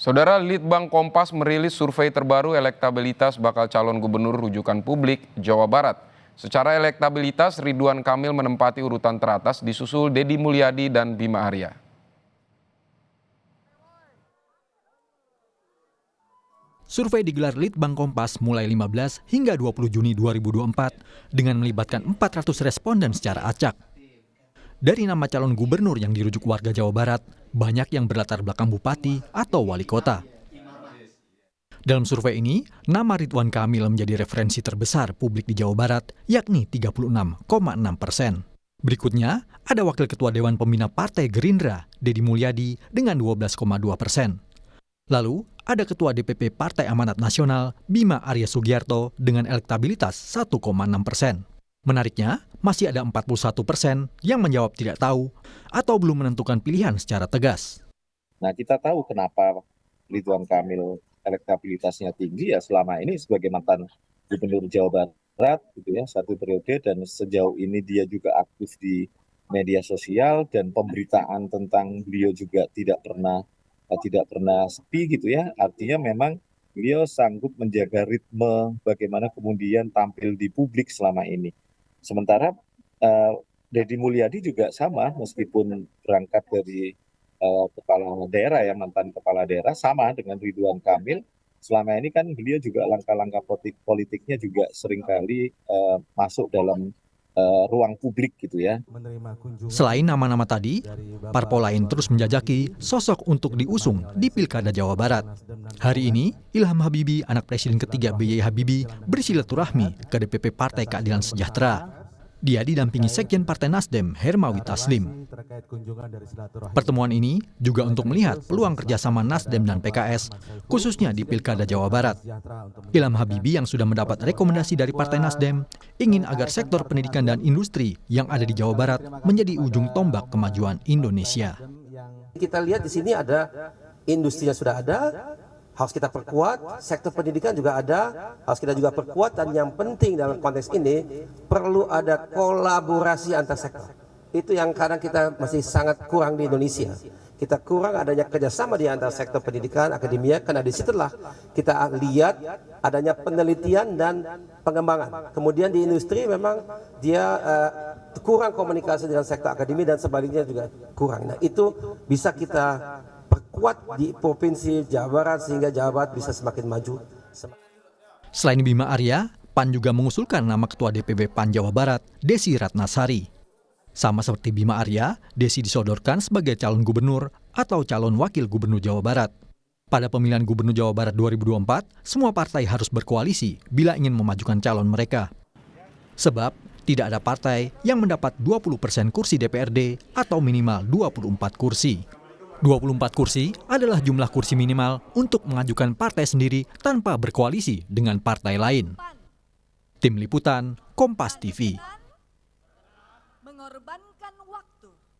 Saudara, Litbang Kompas merilis survei terbaru elektabilitas bakal calon gubernur rujukan publik Jawa Barat. Secara elektabilitas, Ridwan Kamil menempati urutan teratas disusul Deddy Mulyadi dan Bima Arya. Survei digelar Litbang Kompas mulai 15 hingga 20 Juni 2024 dengan melibatkan 400 responden secara acak. Dari nama calon gubernur yang dirujuk warga Jawa Barat, banyak yang berlatar belakang bupati atau wali kota. Dalam survei ini, nama Ridwan Kamil menjadi referensi terbesar publik di Jawa Barat, yakni 36,6%. Berikutnya, ada Wakil Ketua Dewan Pembina Partai Gerindra, Deddy Mulyadi, dengan 12,2%. Lalu, ada Ketua DPP Partai Amanat Nasional, Bima Arya Sugiarto, dengan elektabilitas 1,6%. Menariknya, masih ada 41% yang menjawab tidak tahu atau belum menentukan pilihan secara tegas. Nah, kita tahu kenapa Ridwan Kamil elektabilitasnya tinggi ya selama ini sebagai mantan gubernur Jawa Barat gitu ya, 1 periode, dan sejauh ini dia juga aktif di media sosial dan pemberitaan tentang beliau juga tidak pernah sepi gitu ya. Artinya memang beliau sanggup menjaga ritme bagaimana kemudian tampil di publik selama ini. Sementara Deddy Mulyadi juga sama, meskipun berangkat dari kepala daerah ya, mantan kepala daerah, sama dengan Ridwan Kamil. Selama ini kan beliau juga langkah-langkah politiknya juga seringkali masuk dalam ruang publik gitu ya. Selain nama-nama tadi, parpol lain terus menjajaki sosok untuk diusung di Pilkada Jawa Barat. Hari ini, Ilham Habibie, anak Presiden ketiga B.J. Habibie, bersilaturahmi ke DPP Partai Keadilan Sejahtera. Dia didampingi Sekjen Partai Nasdem, Hermawi Taslim. Pertemuan ini juga untuk melihat peluang kerjasama Nasdem dan PKS, khususnya di Pilkada Jawa Barat. Ilham Habibie yang sudah mendapat rekomendasi dari Partai Nasdem, ingin agar sektor pendidikan dan industri yang ada di Jawa Barat menjadi ujung tombak kemajuan Indonesia. Kita lihat di sini ada industrinya sudah ada, harus kita perkuat, sektor pendidikan juga ada, harus kita juga perkuat, dan yang penting dalam konteks ini perlu ada kolaborasi antar sektor. Itu yang kadang kita masih sangat kurang di Indonesia. Kita kurang adanya kerjasama di antara sektor pendidikan, akademia, karena disitulah kita lihat adanya penelitian dan pengembangan. Kemudian di industri memang dia kurang komunikasi dengan sektor akademi dan sebaliknya juga kurang. Nah, itu bisa kita perkuat di Provinsi Jawa Barat sehingga Jawa Barat bisa semakin maju. Selain Bima Arya, PAN juga mengusulkan nama Ketua DPP PAN Jawa Barat, Desi Ratnasari. Sama seperti Bima Arya, Desi disodorkan sebagai calon gubernur atau calon wakil gubernur Jawa Barat. Pada pemilihan gubernur Jawa Barat 2024, semua partai harus berkoalisi bila ingin memajukan calon mereka. Sebab, tidak ada partai yang mendapat 20% kursi DPRD atau minimal 24 kursi. 24 kursi adalah jumlah kursi minimal untuk mengajukan partai sendiri tanpa berkoalisi dengan partai lain. Tim Liputan, Kompas TV.